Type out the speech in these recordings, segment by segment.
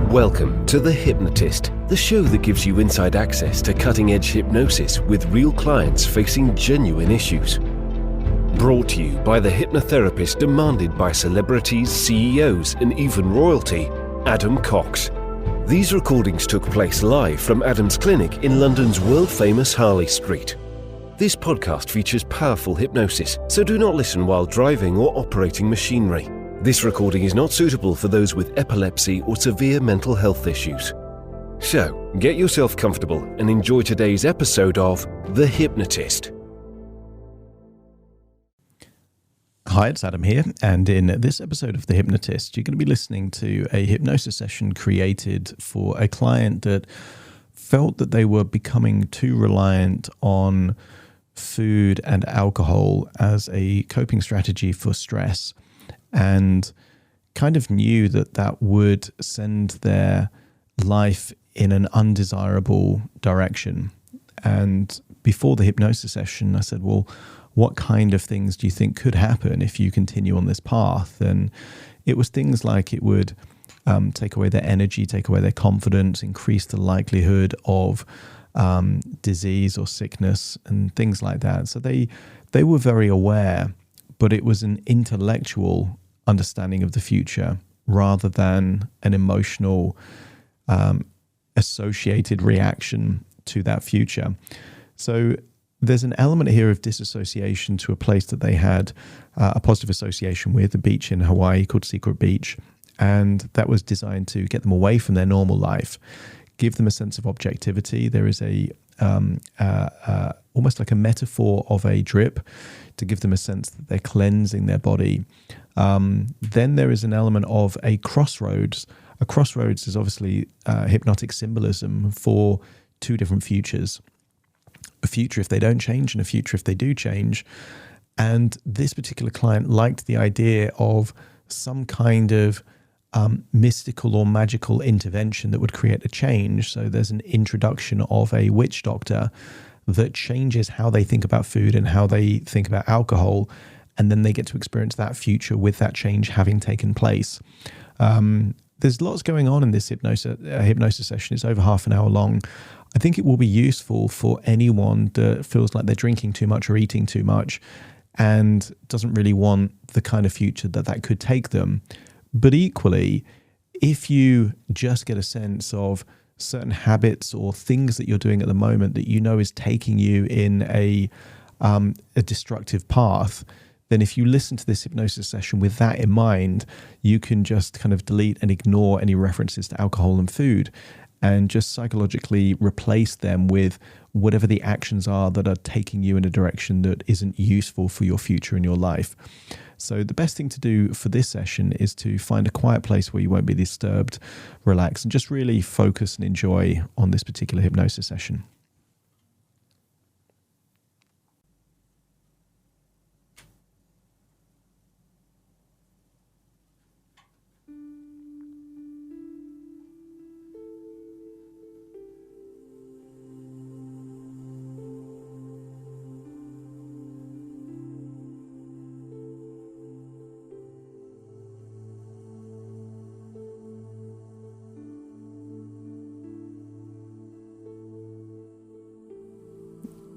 Welcome to The Hypnotist, the show that gives you inside access to cutting-edge hypnosis with real clients facing genuine issues. Brought to you by the hypnotherapist demanded by celebrities, CEOs, and even royalty, Adam Cox. These recordings took place live from Adam's clinic in London's world-famous Harley Street. This podcast features powerful hypnosis, so do not listen while driving or operating machinery. This recording is not suitable for those with epilepsy or severe mental health issues. So, get yourself comfortable and enjoy today's episode of The Hypnotist. Hi, it's Adam here, and in this episode of The Hypnotist, you're going to be listening to a hypnosis session created for a client that felt that they were becoming too reliant on food and alcohol as a coping strategy for stress, and kind of knew that that would send their life in an undesirable direction. And before the hypnosis session, I said, well, what kind of things do you think could happen if you continue on this path? And it was things like it would take away their energy, take away their confidence, increase the likelihood of disease or sickness and things like that. So they were very aware, but it was an intellectual understanding of the future rather than an emotional associated reaction to that future. So there's an element here of disassociation to a place that they had a positive association with, a beach in Hawaii called Secret Beach. And that was designed to get them away from their normal life, give them a sense of objectivity. There is almost like a metaphor of a drip to give them a sense that they're cleansing their body. Then there is an element of a crossroads. A crossroads is obviously hypnotic symbolism for two different futures. A future if they don't change and a future if they do change. And this particular client liked the idea of some kind of mystical or magical intervention that would create a change. So there's an introduction of a witch doctor that changes how they think about food and how they think about alcohol. And then they get to experience that future with that change having taken place. There's lots going on in this hypnosis session. It's over half an hour long. I think it will be useful for anyone that feels like they're drinking too much or eating too much and doesn't really want the kind of future that could take them. But equally, if you just get a sense of certain habits or things that you're doing at the moment that you know is taking you in a destructive path, then if you listen to this hypnosis session with that in mind, you can just kind of delete and ignore any references to alcohol and food and just psychologically replace them with whatever the actions are that are taking you in a direction that isn't useful for your future in your life. So the best thing to do for this session is to find a quiet place where you won't be disturbed, relax, and just really focus and enjoy on this particular hypnosis session.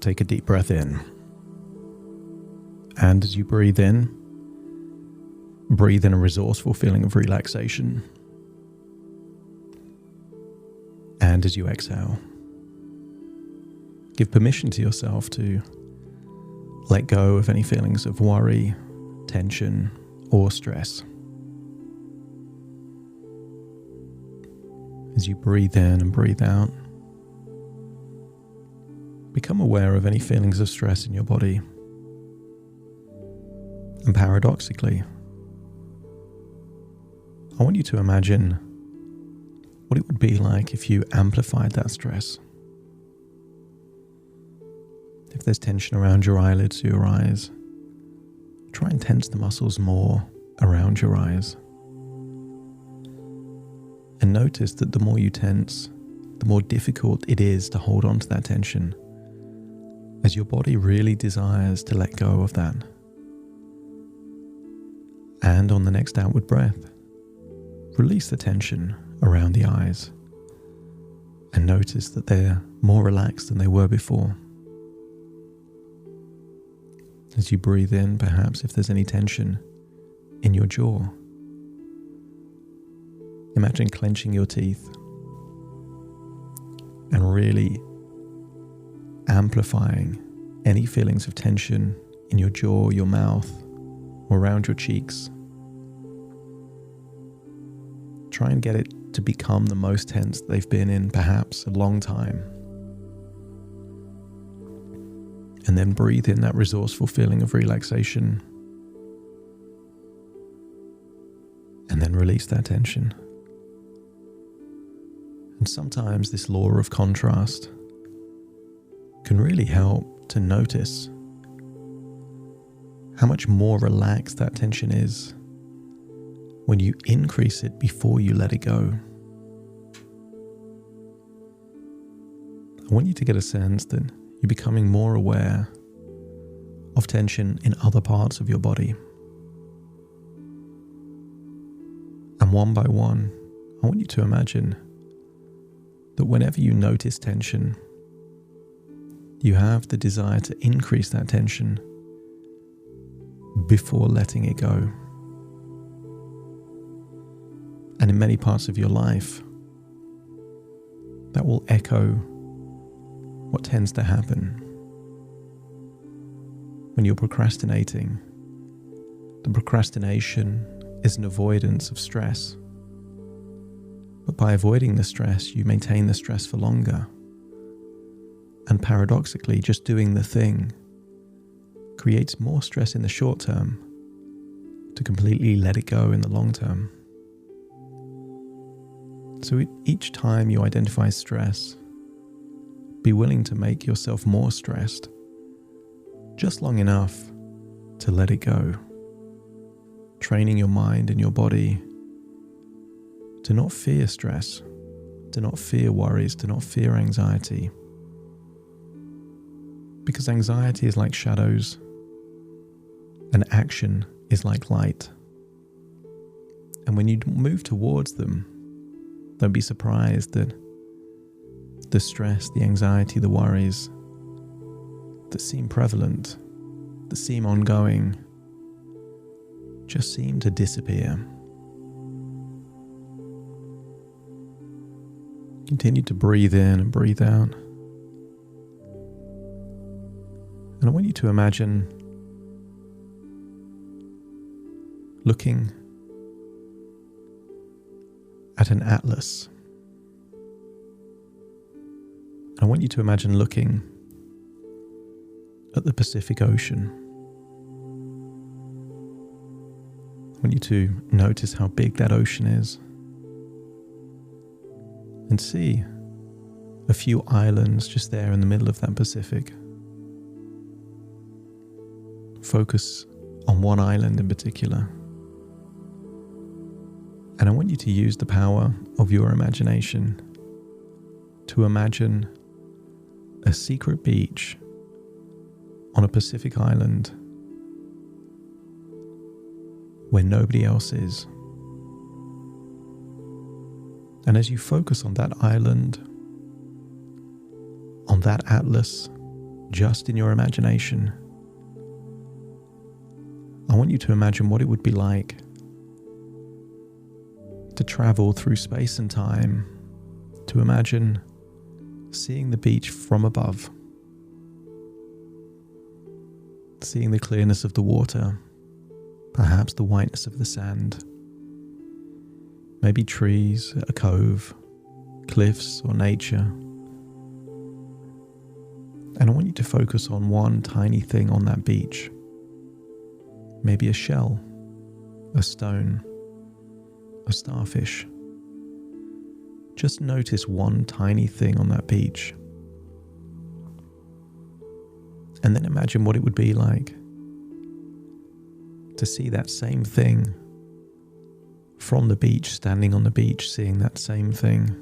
Take a deep breath in. And as you breathe in a resourceful feeling of relaxation. And as you exhale, give permission to yourself to let go of any feelings of worry, tension, or stress. As you breathe in and breathe out, become aware of any feelings of stress in your body. And paradoxically, I want you to imagine what it would be like if you amplified that stress. If there's tension around your eyelids or your eyes, try and tense the muscles more around your eyes. And notice that the more you tense, the more difficult it is to hold on to that tension, as your body really desires to let go of that. And on the next outward breath, release the tension around the eyes and notice that they're more relaxed than they were before. As you breathe in, perhaps if there's any tension in your jaw, imagine clenching your teeth and really amplifying any feelings of tension in your jaw, your mouth, or around your cheeks. Try and get it to become the most tense they've been in perhaps a long time. And then breathe in that resourceful feeling of relaxation. And then release that tension. And sometimes this law of contrast can really help to notice how much more relaxed that tension is when you increase it before you let it go. I want you to get a sense that you're becoming more aware of tension in other parts of your body. And one by one, I want you to imagine that whenever you notice tension, you have the desire to increase that tension before letting it go. And in many parts of your life, that will echo what tends to happen when you're procrastinating. The procrastination is an avoidance of stress. But by avoiding the stress, you maintain the stress for longer. And paradoxically, just doing the thing creates more stress in the short term to completely let it go in the long term. So each time you identify stress, be willing to make yourself more stressed, just long enough to let it go. Training your mind and your body to not fear stress, to not fear worries, to not fear anxiety. Because anxiety is like shadows, and action is like light. And when you move towards them, don't be surprised that the stress, the anxiety, the worries that seem prevalent, that seem ongoing, just seem to disappear. Continue to breathe in and breathe out. And I want you to imagine looking at an atlas. I want you to imagine looking at the Pacific Ocean. I want you to notice how big that ocean is and see a few islands just there in the middle of that Pacific. Focus on one island in particular. And I want you to use the power of your imagination to imagine a secret beach on a Pacific island where nobody else is. And as you focus on that island, on that atlas, just in your imagination, I want you to imagine what it would be like to travel through space and time, to imagine seeing the beach from above, seeing the clearness of the water, perhaps the whiteness of the sand, maybe trees, a cove, cliffs or nature. And I want you to focus on one tiny thing on that beach. Maybe a shell, a stone, a starfish. Just notice one tiny thing on that beach. And then imagine what it would be like to see that same thing from the beach, standing on the beach, seeing that same thing,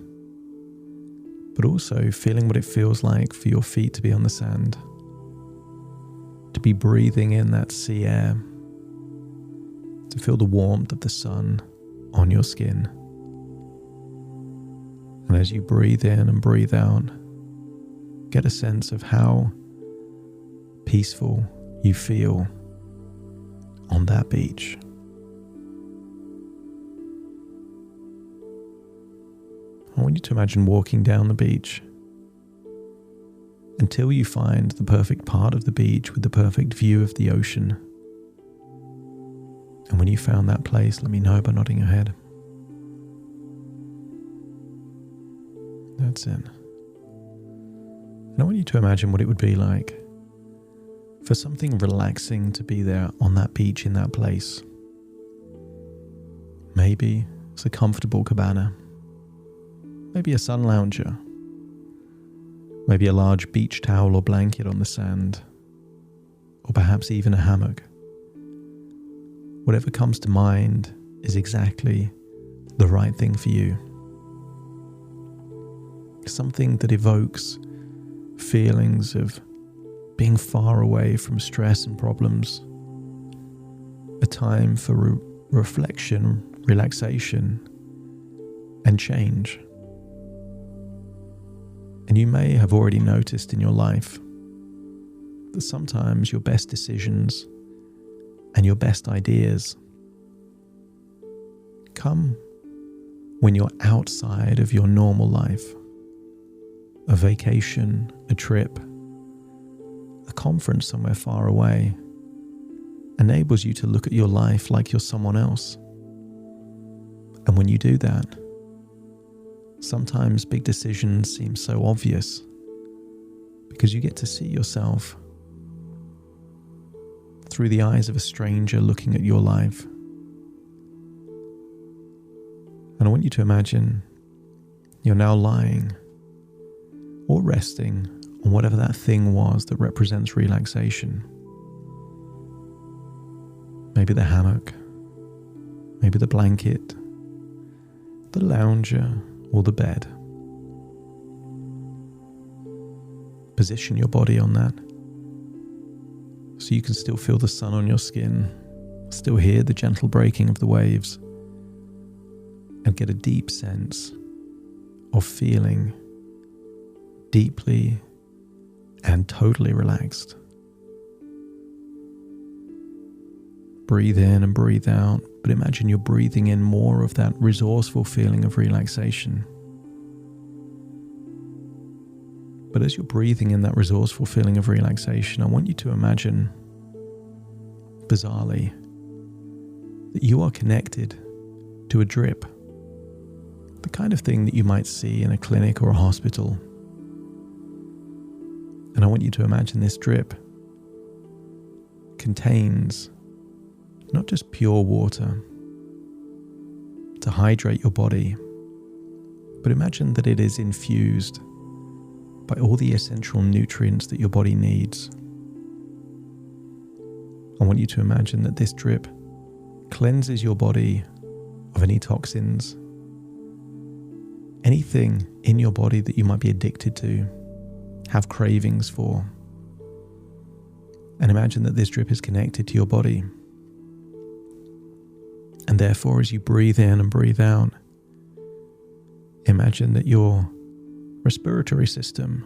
but also feeling what it feels like for your feet to be on the sand, to be breathing in that sea air, to feel the warmth of the sun on your skin. as you breathe in and breathe out, get a sense of how peaceful you feel on that beach. I want you to imagine walking down the beach until you find the perfect part of the beach with the perfect view of the ocean. And when you found that place, let me know by nodding your head. That's it. And I want you to imagine what it would be like for something relaxing to be there on that beach in that place. Maybe it's a comfortable cabana. Maybe a sun lounger. Maybe a large beach towel or blanket on the sand. Or perhaps even a hammock. Whatever comes to mind is exactly the right thing for you. Something that evokes feelings of being far away from stress and problems. A time for reflection, relaxation, and change. And you may have already noticed in your life that sometimes your best decisions and your best ideas come when you're outside of your normal life. A vacation, a trip, a conference somewhere far away enables you to look at your life like you're someone else. And when you do that, sometimes big decisions seem so obvious because you get to see yourself through the eyes of a stranger looking at your life. And I want you to imagine you're now lying or resting on whatever that thing was that represents relaxation. Maybe the hammock, maybe the blanket, the lounger, or the bed. Position your body on that so you can still feel the sun on your skin, still hear the gentle breaking of the waves, and get a deep sense of feeling deeply and totally relaxed. Breathe in and breathe out, but imagine you're breathing in more of that resourceful feeling of relaxation. But as you're breathing in that resourceful feeling of relaxation, I want you to imagine, bizarrely, that you are connected to a drip, the kind of thing that you might see in a clinic or a hospital. And I want you to imagine this drip contains not just pure water to hydrate your body, but imagine that it is infused by all the essential nutrients that your body needs. I want you to imagine that this drip cleanses your body of any toxins, anything in your body that you might be addicted to, have cravings for. And imagine that this drip is connected to your body. And therefore, as you breathe in and breathe out, imagine that your respiratory system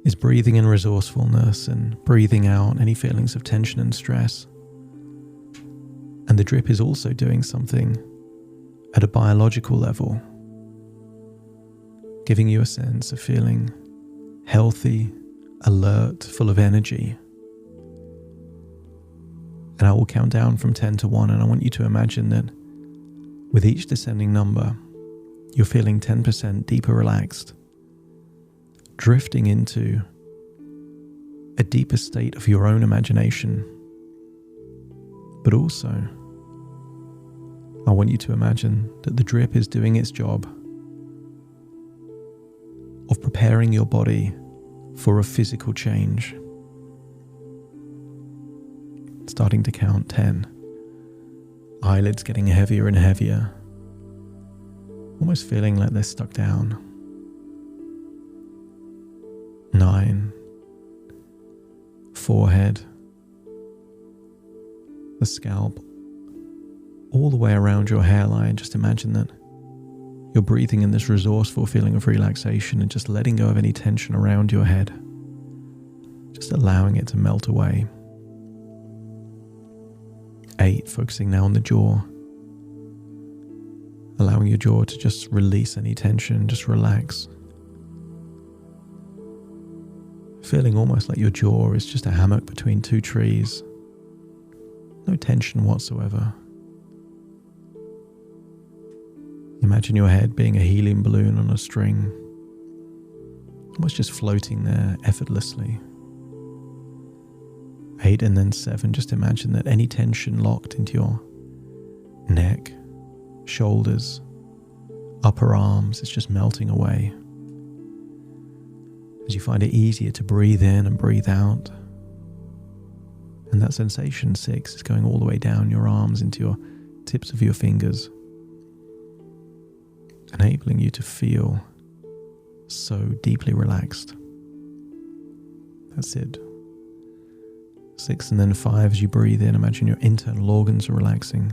is breathing in resourcefulness and breathing out any feelings of tension and stress. And the drip is also doing something at a biological level, giving you a sense of feeling healthy, alert, full of energy. And I will count down from 10 to 1, and I want you to imagine that with each descending number, you're feeling 10% deeper relaxed, drifting into a deeper state of your own imagination. But also, I want you to imagine that the drip is doing its job of preparing your body for a physical change. Starting to count 10. Eyelids getting heavier and heavier, almost feeling like they're stuck down. 9. Forehead, the scalp, all the way around your hairline. Just imagine that You're breathing in this resourceful feeling of relaxation and just letting go of any tension around your head. Just allowing it to melt away. 8, focusing now on the jaw. Allowing your jaw to just release any tension, just relax. Feeling almost like your jaw is just a hammock between two trees. No tension whatsoever. Imagine your head being a helium balloon on a string, almost just floating there effortlessly. 8 and then 7, just imagine that any tension locked into your neck, shoulders, upper arms is just melting away. As you find it easier to breathe in and breathe out. And that sensation 6 is going all the way down your arms into your tips of your fingers, enabling you to feel so deeply relaxed. That's it. 6 and then 5, as you breathe in, imagine your internal organs are relaxing.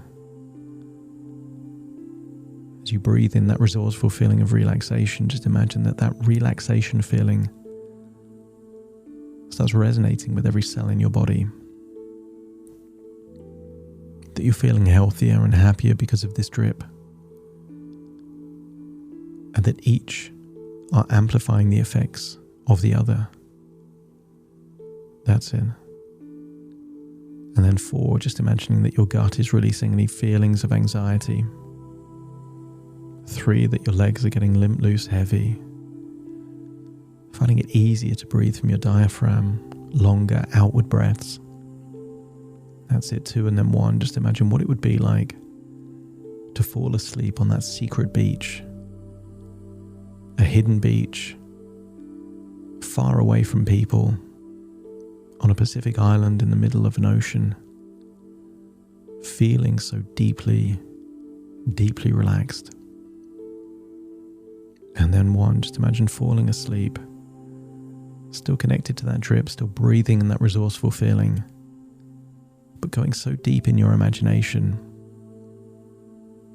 As you breathe in that resourceful feeling of relaxation, just imagine that relaxation feeling starts resonating with every cell in your body. That you're feeling healthier and happier because of this drip. And that each are amplifying the effects of the other. That's it. And then 4, just imagining that your gut is releasing any feelings of anxiety. 3, that your legs are getting limp, loose, heavy. Finding it easier to breathe from your diaphragm, longer outward breaths. That's it. 2 and then 1, just imagine what it would be like to fall asleep on that secret beach. A hidden beach, far away from people, on a Pacific island in the middle of an ocean, feeling so deeply, deeply relaxed. And then 1, just imagine falling asleep, still connected to that drip, still breathing in that resourceful feeling, but going so deep in your imagination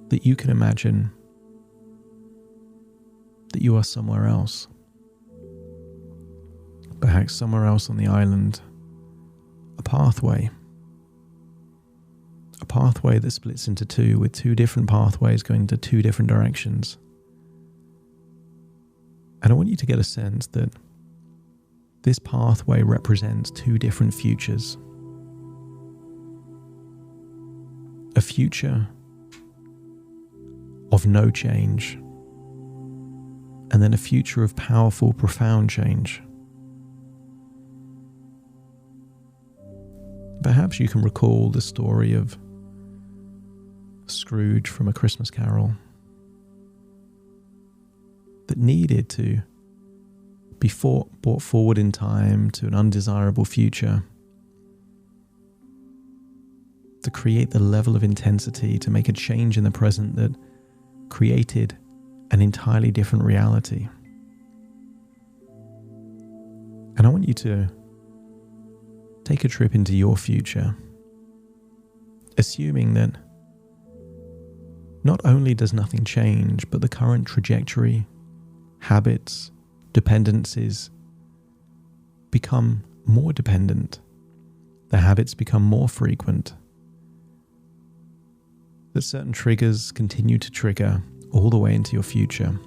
that you can imagine that you are somewhere else. Perhaps somewhere else on the island, a pathway that splits into 2, with 2 different pathways going to 2 different directions. And I want you to get a sense that this pathway represents 2 different futures. A future of no change, and then a future of powerful, profound change. Perhaps you can recall the story of Scrooge from A Christmas Carol that needed to be brought forward in time to an undesirable future to create the level of intensity to make a change in the present that created an entirely different reality. And I want you to take a trip into your future, assuming that not only does nothing change, but the current trajectory, habits, dependencies become more dependent. The habits become more frequent. That certain triggers continue to trigger all the way into your future.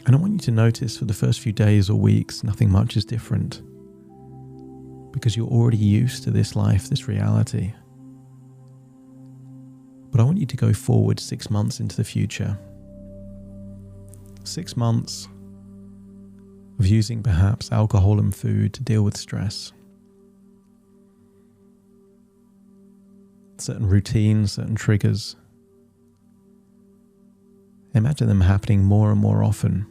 And I want you to notice for the first few days or weeks, nothing much is different, because you're already used to this life, this reality. But I want you to go forward 6 months into the future. 6 months of using perhaps alcohol and food to deal with stress. Certain routines, certain triggers. Imagine them happening more and more often.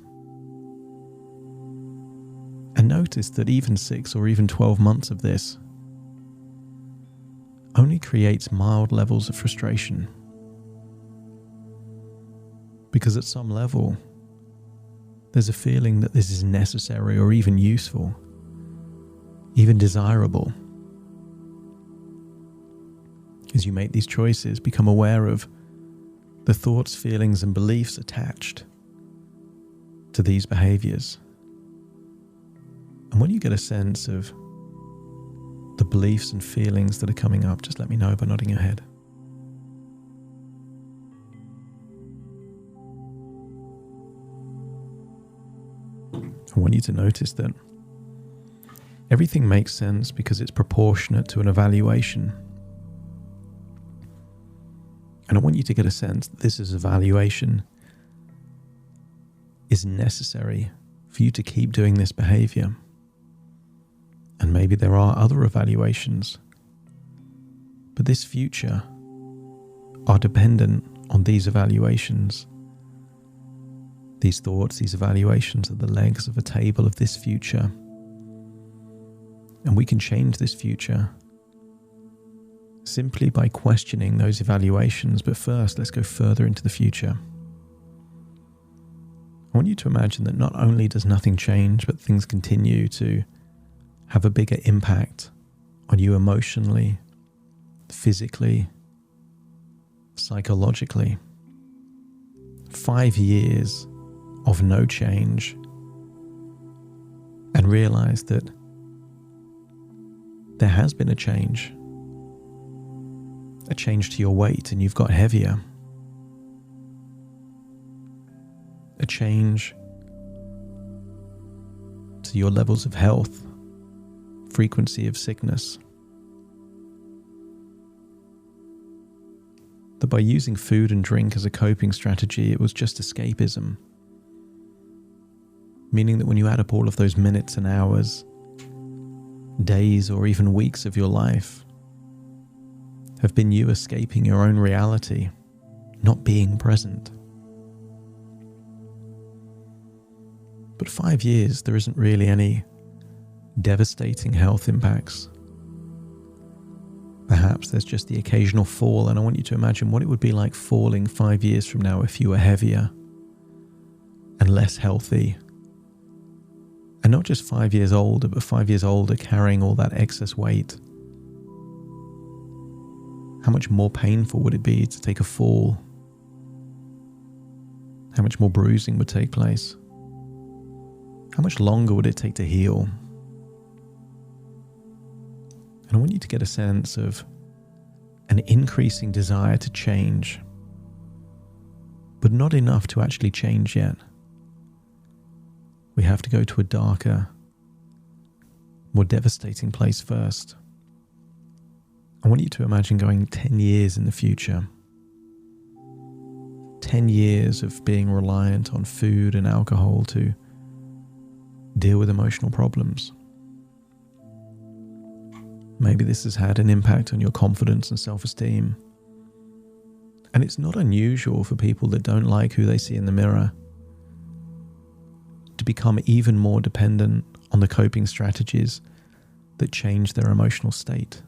And notice that even 6 or even 12 months of this only creates mild levels of frustration. Because at some level, there's a feeling that this is necessary or even useful, even desirable. As you make these choices, become aware of the thoughts, feelings, and beliefs attached to these behaviors. And when you get a sense of the beliefs and feelings that are coming up, just let me know by nodding your head. I want you to notice that everything makes sense because it's proportionate to an evaluation. And I want you to get a sense that this evaluation is necessary for you to keep doing this behavior. And maybe there are other evaluations, but this future are dependent on these evaluations. These thoughts, these evaluations are the legs of a table of this future. And we can change this future simply by questioning those evaluations. But first, let's go further into the future. I want you to imagine that not only does nothing change, but things continue to have a bigger impact on you emotionally, physically, psychologically. 5 years of no change, and realize that there has been a change to your weight and you've got heavier, a change to your levels of health, frequency of sickness. That by using food and drink as a coping strategy, it was just escapism. Meaning that when you add up all of those minutes and hours, days or even weeks of your life, have been you escaping your own reality, not being present. But 5 years, there isn't really any devastating health impacts. Perhaps there's just the occasional fall, and I want you to imagine what it would be like falling 5 years from now if you were heavier and less healthy. And not just 5 years older, but 5 years older carrying all that excess weight. How much more painful would it be to take a fall? How much more bruising would take place? How much longer would it take to heal? And I want you to get a sense of an increasing desire to change, but not enough to actually change yet. We have to go to a darker, more devastating place first. I want you to imagine going 10 years in the future. 10 years of being reliant on food and alcohol to deal with emotional problems. Maybe this has had an impact on your confidence and self-esteem. And it's not unusual for people that don't like who they see in the mirror to become even more dependent on the coping strategies that change their emotional state.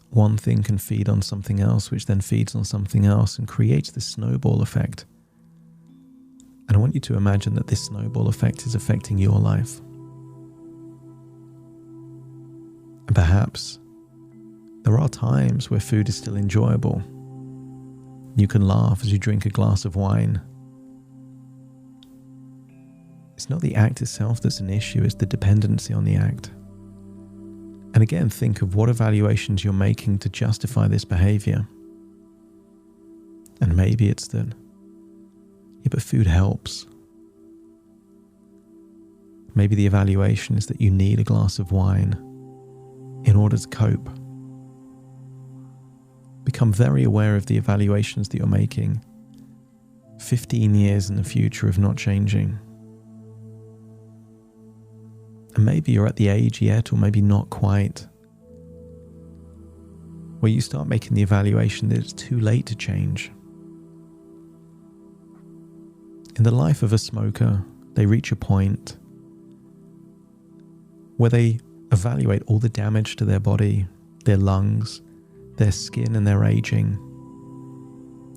One thing can feed on something else, which then feeds on something else and creates this snowball effect. And I want you to imagine that this snowball effect is affecting your life. And perhaps there are times where food is still enjoyable. You can laugh as you drink a glass of wine. It's not the act itself that's an issue, it's the dependency on the act. And again, think of what evaluations you're making to justify this behavior. And maybe it's that, yeah, but food helps. Maybe the evaluation is that you need a glass of wine in order to cope. Become very aware of the evaluations that you're making 15 years in the future of not changing. And maybe you're at the age yet, or maybe not quite, where you start making the evaluation that it's too late to change. In the life of a smoker, they reach a point where they evaluate all the damage to their body, their lungs, their skin and their aging,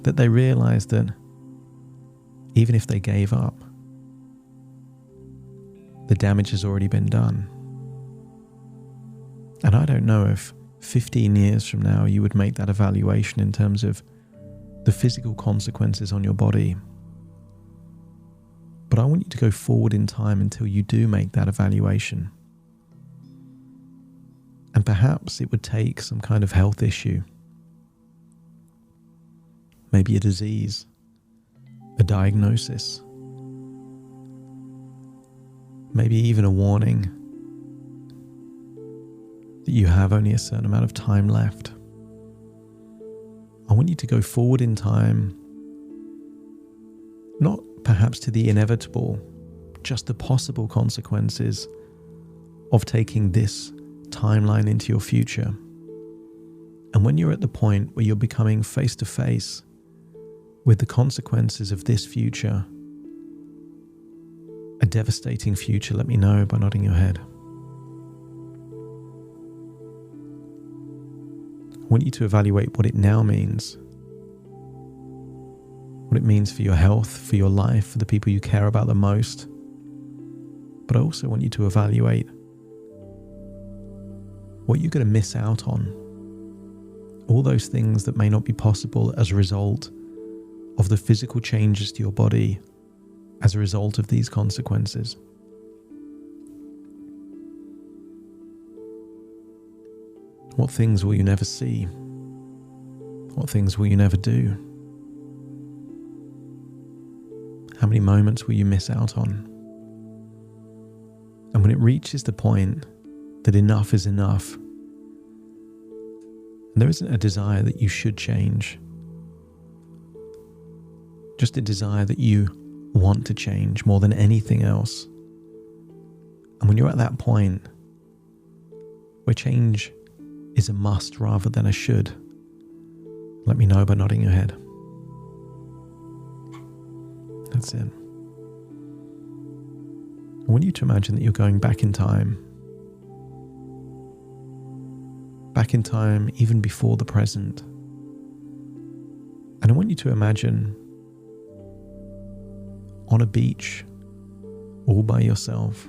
that they realize that even if they gave up, the damage has already been done. And I don't know if 15 years from now you would make that evaluation in terms of the physical consequences on your body. But I want you to go forward in time until you do make that evaluation. And perhaps it would take some kind of health issue, maybe a disease, a diagnosis, maybe even a warning that you have only a certain amount of time left. I want you to go forward in time, not perhaps to the inevitable, just the possible consequences of taking this timeline into your future. And when you're at the point where you're becoming face to face with the consequences of this future, a devastating future, let me know by nodding your head. I want you to evaluate what it now means. What it means for your health, for your life, for the people you care about the most. But I also want you to evaluate what you're going to miss out on. All those things that may not be possible as a result of the physical changes to your body as a result of these consequences. What things will you never see? What things will you never do? How many moments will you miss out on? And when it reaches the point that enough is enough, and there isn't a desire that you should change, just a desire that you want to change more than anything else. And when you're at that point where change is a must rather than a should, let me know by nodding your head. That's it. I want you to imagine that you're going back in time even before the present. And I want you to imagine on a beach, all by yourself,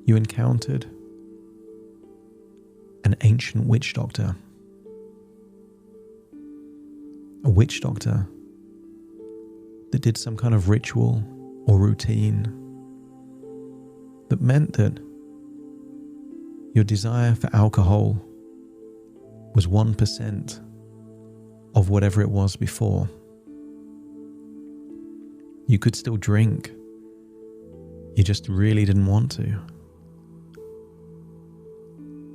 you encountered an ancient witch doctor. A witch doctor that did some kind of ritual or routine that meant that your desire for alcohol was 1% of whatever it was before. You could still drink, you just really didn't want to.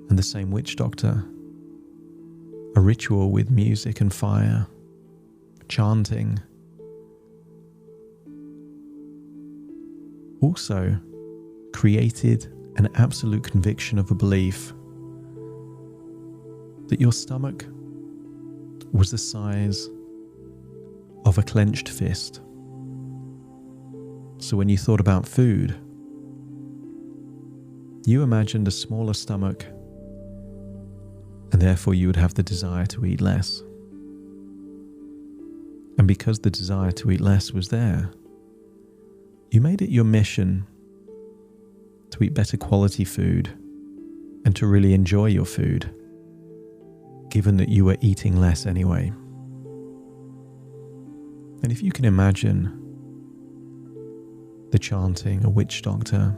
And the same witch doctor, a ritual with music and fire, chanting, also created an absolute conviction of a belief that your stomach was the size of a clenched fist. So when you thought about food, you imagined a smaller stomach, and therefore you would have the desire to eat less. And because the desire to eat less was there, you made it your mission to eat better quality food and to really enjoy your food, given that you were eating less anyway. And if you can imagine the chanting, a witch doctor,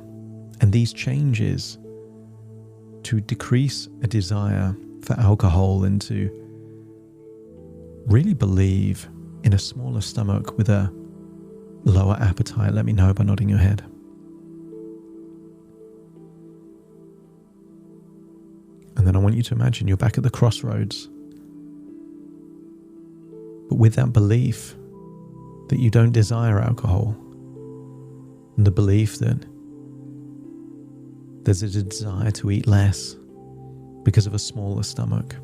and these changes to decrease a desire for alcohol and to really believe in a smaller stomach with a lower appetite, let me know by nodding your head. And then I want you to imagine you're back at the crossroads, but with that belief that you don't desire alcohol, and the belief that there's a desire to eat less because of a smaller stomach.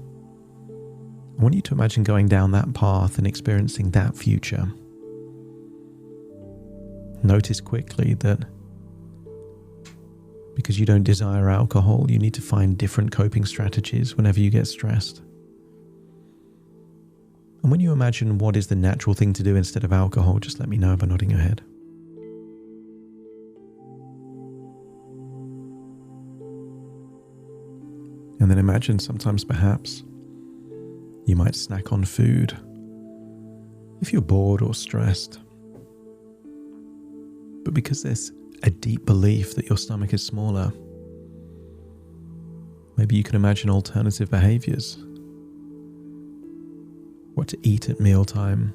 I want you to imagine going down that path and experiencing that future. Notice quickly that because you don't desire alcohol, you need to find different coping strategies whenever you get stressed. And when you imagine what is the natural thing to do instead of alcohol, just let me know by nodding your head. And then imagine sometimes perhaps You might snack on food if you're bored or stressed. But because there's a deep belief that your stomach is smaller, maybe you can imagine alternative behaviors. What to eat at mealtime.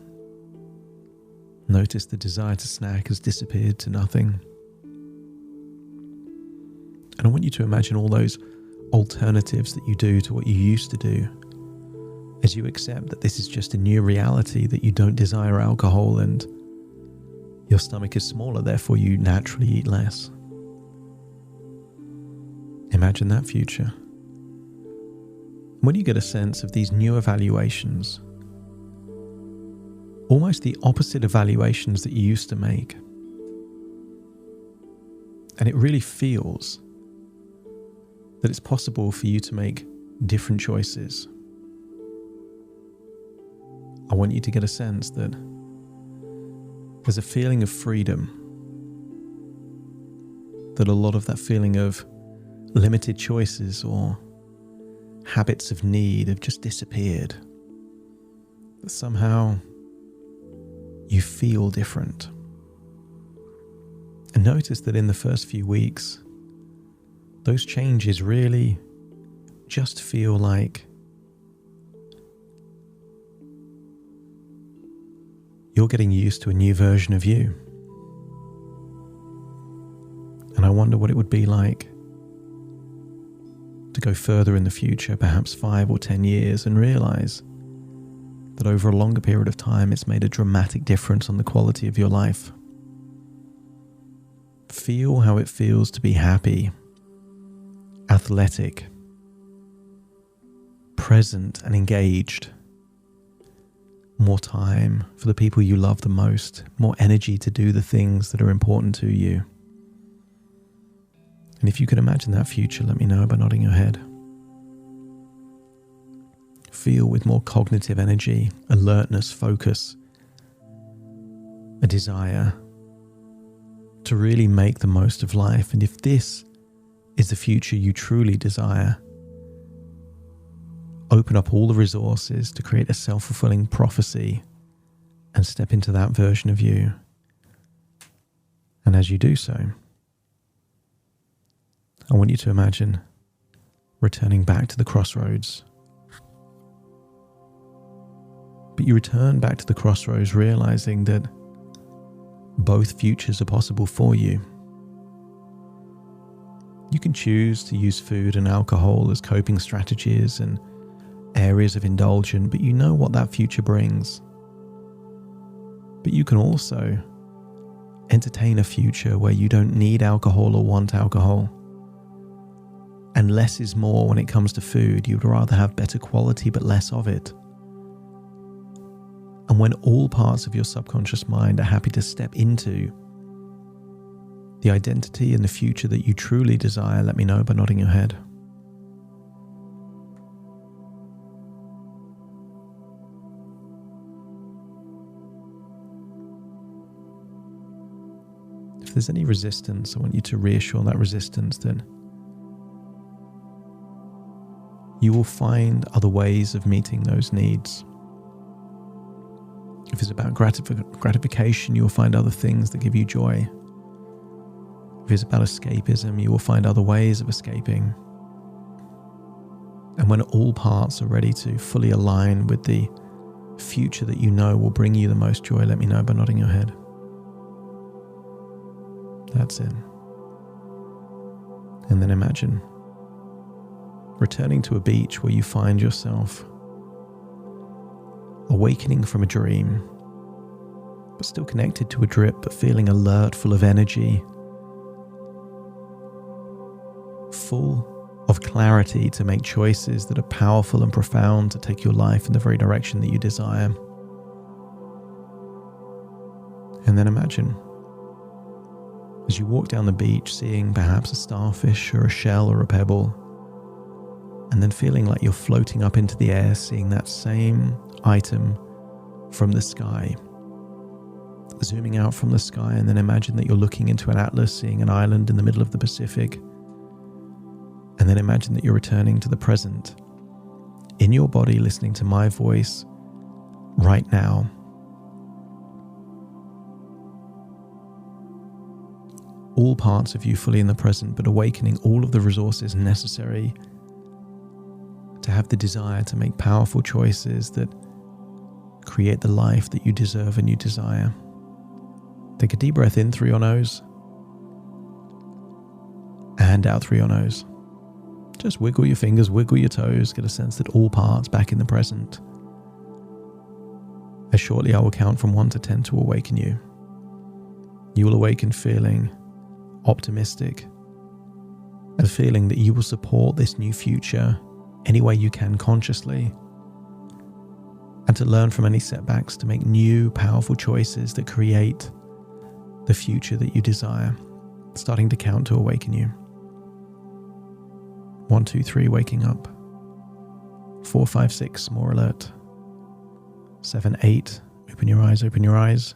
Notice the desire to snack has disappeared to nothing. And I want you to imagine all those alternatives that you do to what you used to do, as you accept that this is just a new reality, that you don't desire alcohol and your stomach is smaller, therefore you naturally eat less. Imagine that future. When you get a sense of these new evaluations, almost the opposite evaluations that you used to make, and it really feels that it's possible for you to make different choices. I want you to get a sense that there's a feeling of freedom, that a lot of that feeling of limited choices or habits of need have just disappeared. That somehow you feel different. And notice that in the first few weeks, those changes really just feel like you're getting used to a new version of you. And I wonder what it would be like to go further in the future, perhaps 5 or 10 years, and realize that over a longer period of time, it's made a dramatic difference on the quality of your life. Feel how it feels to be happy, athletic, present and engaged. More time for the people you love the most, more energy to do the things that are important to you. And if you could imagine that future, let me know by nodding your head. Feel with more cognitive energy, alertness, focus, a desire to really make the most of life. And if this is the future you truly desire, open up all the resources to create a self-fulfilling prophecy and step into that version of you. And as you do so, I want you to imagine returning back to the crossroads. But you return back to the crossroads realizing that both futures are possible for you. You can choose to use food and alcohol as coping strategies and areas of indulgence, but you know what that future brings. But you can also entertain a future where you don't need alcohol or want alcohol. And less is more when it comes to food. You'd rather have better quality but less of it. And when all parts of your subconscious mind are happy to step into the identity and the future that you truly desire, let me know by nodding your head. If there's any resistance, I want you to reassure that resistance that you will find other ways of meeting those needs. If it's about gratification, you will find other things that give you joy. If it's about escapism, you will find other ways of escaping. And when all parts are ready to fully align with the future that you know will bring you the most joy, let me know by nodding your head. That's it. And then imagine returning to a beach where you find yourself awakening from a dream, but still connected to a drip, but feeling alert, full of energy, full of clarity to make choices that are powerful and profound to take your life in the very direction that you desire. And then imagine, as you walk down the beach, seeing perhaps a starfish or a shell or a pebble, and then feeling like you're floating up into the air, seeing that same item from the sky, zooming out from the sky, and then imagine that you're looking into an atlas, seeing an island in the middle of the Pacific, and then imagine that you're returning to the present, in your body, listening to my voice right now. All parts of you fully in the present, but awakening all of the resources necessary to have the desire to make powerful choices that create the life that you deserve and you desire. Take a deep breath in through your nose and out through your nose. Just wiggle your fingers, wiggle your toes, get a sense that all parts back in the present. As shortly I will count from 1 to 10 to awaken you. You will awaken feeling optimistic and feeling that you will support this new future any way you can consciously, and to learn from any setbacks to make new powerful choices that create the future that you desire. Starting to count to awaken you. 1, 2, 3, waking up. 4, 5, 6, more alert. 7, 8, open your eyes, open your eyes.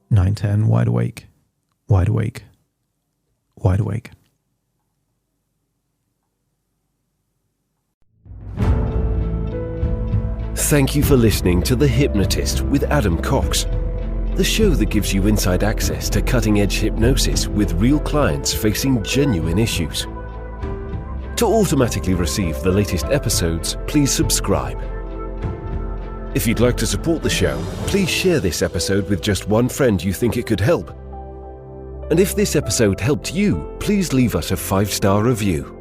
9, 10, wide awake, wide awake, wide awake. Thank you for listening to The Hypnotist with Adam Cox, the show that gives you inside access to cutting-edge hypnosis with real clients facing genuine issues. To automatically receive the latest episodes, please subscribe. If you'd like to support the show, please share this episode with just one friend you think it could help. And if this episode helped you, please leave us a 5-star review.